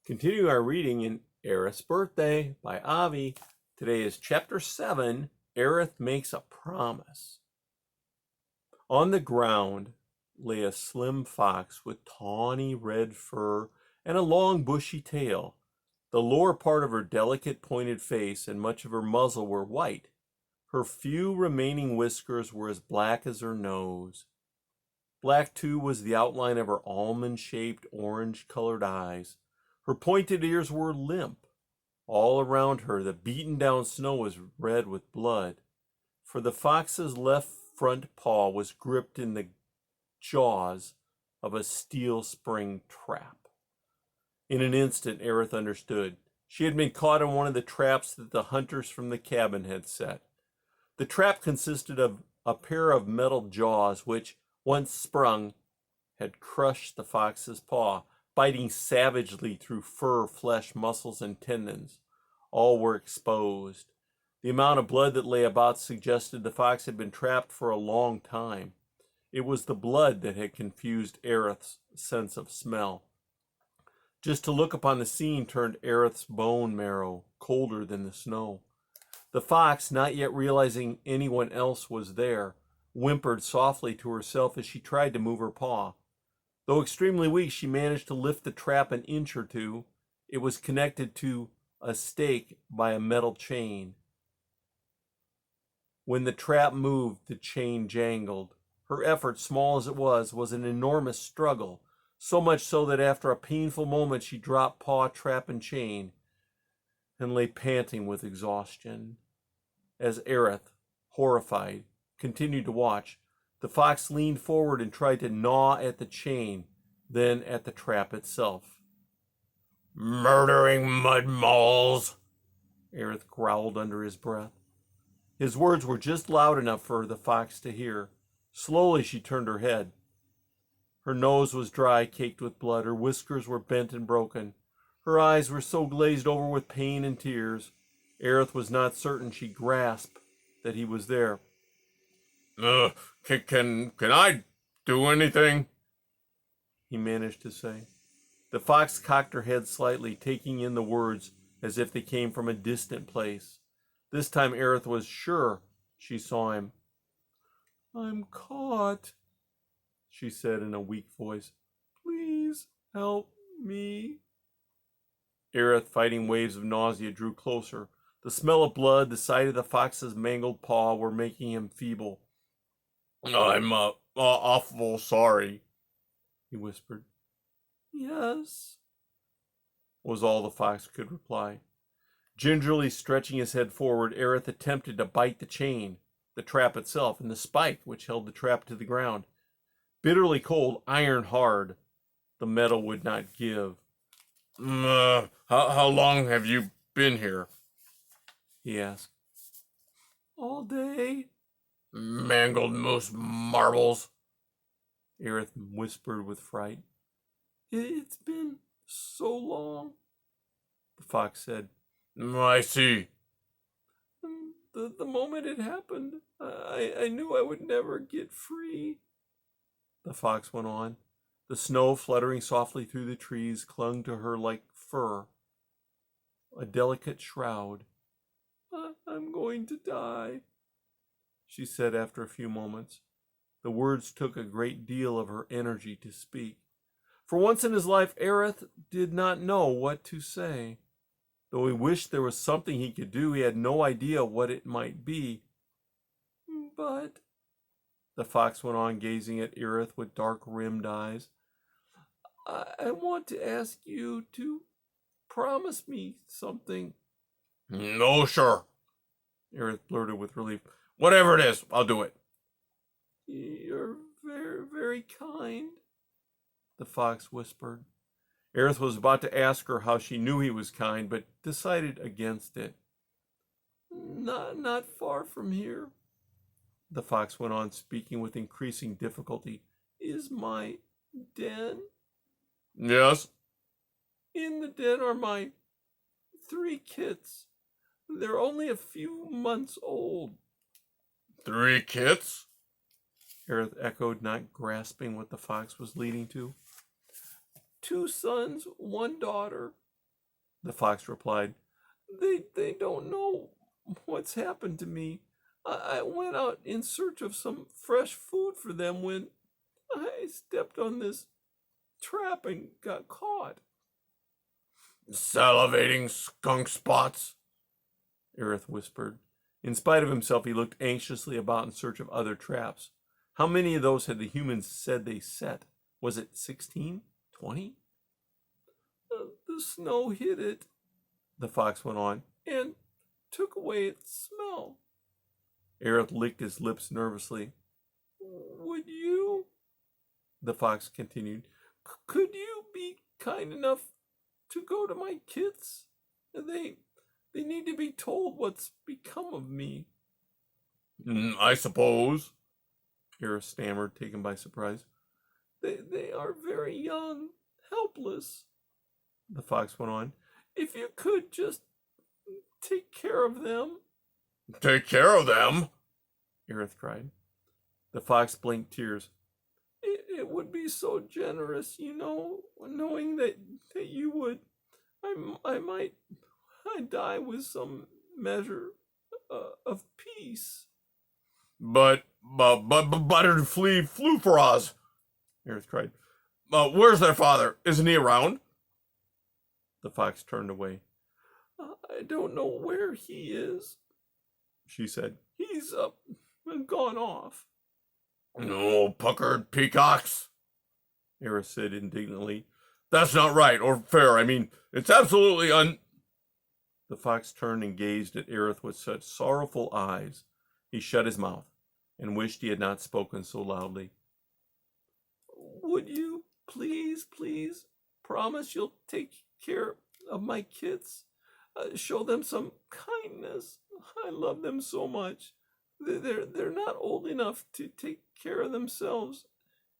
Continue our reading in Ereth's Birthday by Avi. Today is Chapter 7, Ereth Makes a Promise. On the ground lay a slim fox with tawny red fur and a long bushy tail. The lower part of her delicate pointed face and much of her muzzle were white. Her few remaining whiskers were as black as her nose. Black, too, was the outline of her almond-shaped, orange-colored eyes. Her pointed ears were limp. All around her, the beaten-down snow was red with blood, for the fox's left front paw was gripped in the jaws of a steel spring trap. In an instant, Ereth understood. She had been caught in one of the traps that the hunters from the cabin had set. The trap consisted of a pair of metal jaws which, once sprung, had crushed the fox's paw, biting savagely through fur, flesh, muscles, and tendons. All were exposed. The amount of blood that lay about suggested the fox had been trapped for a long time. It was the blood that had confused Ereth's sense of smell. Just to look upon the scene turned Ereth's bone marrow colder than the snow. The fox, not yet realizing anyone else was there, whimpered softly to herself as she tried to move her paw. Though extremely weak, she managed to lift the trap an inch or two. It was connected to a stake by a metal chain. When the trap moved, the chain jangled. Her effort, small as it was an enormous struggle, so much so that after a painful moment she dropped paw, trap, and chain, and lay panting with exhaustion. As Ereth, horrified, continued to watch, the fox leaned forward and tried to gnaw at the chain, then at the trap itself. "Murdering mud moles," Ereth growled under his breath. His words were just loud enough for the fox to hear. Slowly she turned her head. Her nose was dry, caked with blood. Her whiskers were bent and broken. Her eyes were so glazed over with pain and tears, Ereth was not certain she grasped that he was there. Can I do anything?" he managed to say. The fox cocked her head slightly, taking in the words as if they came from a distant place. This time Ereth was sure she saw him. "I'm caught," she said in a weak voice. "Please help me." Ereth, fighting waves of nausea, drew closer. The smell of blood, the sight of the fox's mangled paw were making him feeble. "I'm awful sorry," he whispered. "Yes," was all the fox could reply. Gingerly stretching his head forward, Ereth attempted to bite the chain, the trap itself, and the spike which held the trap to the ground. Bitterly cold, iron hard, the metal would not give. How long have you been here?" he asked. "All day." "Mangled moose marbles," Ereth whispered with fright. "It's been so long," the fox said. "I see." The moment it happened, I knew I would never get free," the fox went on. The snow, fluttering softly through the trees, clung to her like fur, a delicate shroud. "I'm going to die," she said after a few moments. The words took a great deal of her energy to speak. For once in his life, Ereth did not know what to say. Though he wished there was something he could do, he had no idea what it might be. "But," the fox went on, gazing at Ereth with dark-rimmed eyes, I want to ask you to promise me something." "No, sure," Ereth blurted with relief. "Whatever it is, I'll do it." "You're very, very kind," the fox whispered. Ereth was about to ask her how she knew he was kind, but decided against it. Not far from here," the fox went on, speaking with increasing difficulty, "is my den." "Yes." "In the den are my 3 kits. They're only a few months old." "3 kits?" Ereth echoed, not grasping what the fox was leading to. 2 sons, 1 daughter. The fox replied. They don't know what's happened to me. I went out in search of some fresh food for them when I stepped on this trap and got caught. Salivating skunk spots, Ereth whispered. In spite of himself, he looked anxiously about in search of other traps. How many of those had the humans said they set? Was it 16? 20? The snow hit it, the fox went on, and took away its smell. Ereth licked his lips nervously. Would you? The fox continued. Could you be kind enough to go to my kits? They need to be told what's become of me. I suppose, Ereth stammered, taken by surprise. They are very young, helpless, the fox went on. If you could just take care of them. Take care of them? Ereth cried. The fox blinked tears. It would be so generous, knowing that you would. I might die with some measure of peace. But it flew for us, Ereth cried. Where's their father? Isn't he around? The fox turned away. I don't know where he is, she said. He's gone off. No puckered peacocks, Ereth said indignantly. That's not right or fair. I mean, it's absolutely The fox turned and gazed at Ereth with such sorrowful eyes. He shut his mouth and wished he had not spoken so loudly. Would you please promise you'll take care of my kids? Show them some kindness. I love them so much. They're not old enough to take care of themselves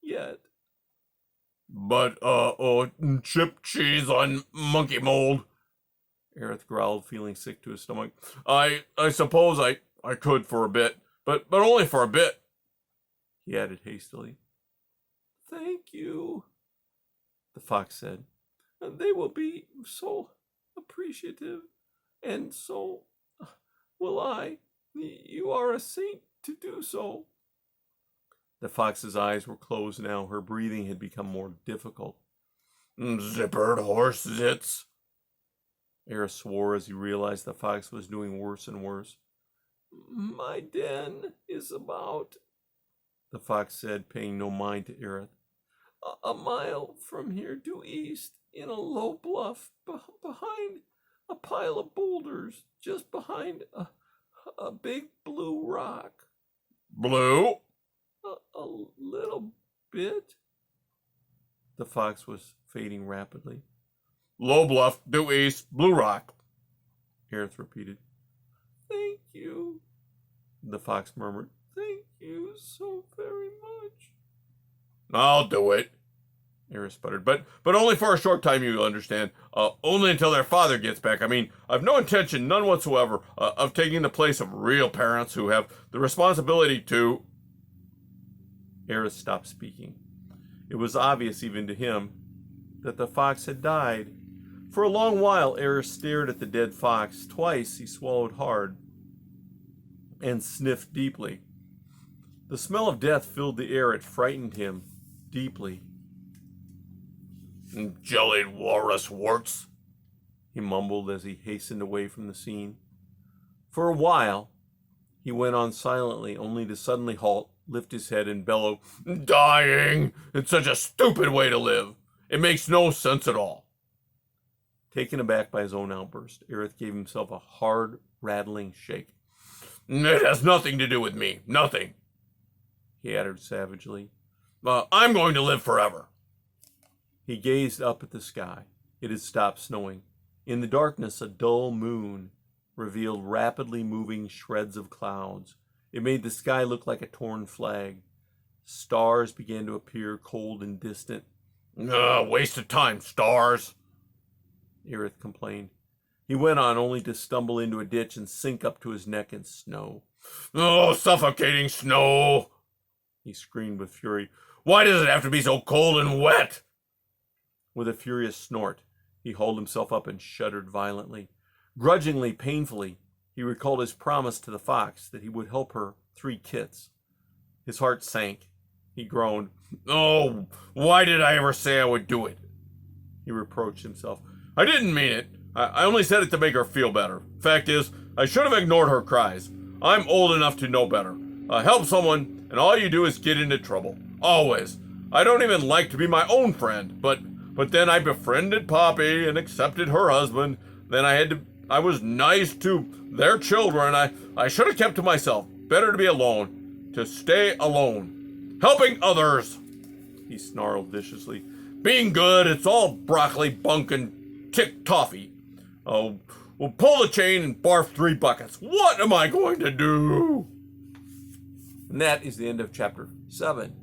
yet. But, chip cheese on monkey mold, Ereth growled, feeling sick to his stomach. I suppose I could for a bit, but only for a bit, he added hastily. Thank you, the fox said. They will be so appreciative, and so will I. You are a saint to do so. The fox's eyes were closed now. Her breathing had become more difficult. Zippered horse zits. Ereth swore as he realized the fox was doing worse and worse. My den is about, the fox said, paying no mind to Ereth, a mile from here due east in a low bluff behind a pile of boulders, just behind a big blue rock. Blue? A little bit. The fox was fading rapidly. Low bluff, due east, blue rock, Ereth repeated. Thank you, the fox murmured. Thank you so very much. I'll do it, Ereth sputtered. But only for a short time, you'll understand. Only until their father gets back. I mean, I've no intention, none whatsoever, of taking the place of real parents who have the responsibility to... Ereth stopped speaking. It was obvious even to him that the fox had died. For a long while, Ereth stared at the dead fox. Twice he swallowed hard and sniffed deeply. The smell of death filled the air. It frightened him deeply. Jellied walrus warts, he mumbled as he hastened away from the scene. For a while, he went on silently, only to suddenly halt, lift his head, and bellow, Dying! It's such a stupid way to live. It makes no sense at all. Taken aback by his own outburst, Ereth gave himself a hard, rattling shake. It has nothing to do with me. Nothing, he added savagely. I'm going to live forever. He gazed up at the sky. It had stopped snowing. In the darkness, a dull moon revealed rapidly moving shreds of clouds. It made the sky look like a torn flag. Stars began to appear, cold and distant. Waste of time, stars, Ereth complained. He went on, only to stumble into a ditch and sink up to his neck in snow. Oh, suffocating snow, he screamed with fury. Why does it have to be so cold and wet? With a furious snort, He hauled himself up and shuddered violently. Grudgingly, painfully, he recalled his promise to the fox that he would help her 3 kits. His heart sank. He groaned. Oh, why did I ever say I would do it? He reproached himself. I didn't mean it. I only said it to make her feel better. Fact is, I should have ignored her cries. I'm old enough to know better. Help someone, and all you do is get into trouble. Always. I don't even like to be my own friend, but then I befriended Poppy and accepted her husband. Then I was nice to their children. I should have kept to myself. Better to be alone. To stay alone. Helping others. He snarled viciously. Being good, it's all broccoli, bunk, and tick toffee. Oh, well, pull the chain and barf 3 buckets. What am I going to do? And that is the end of chapter 7.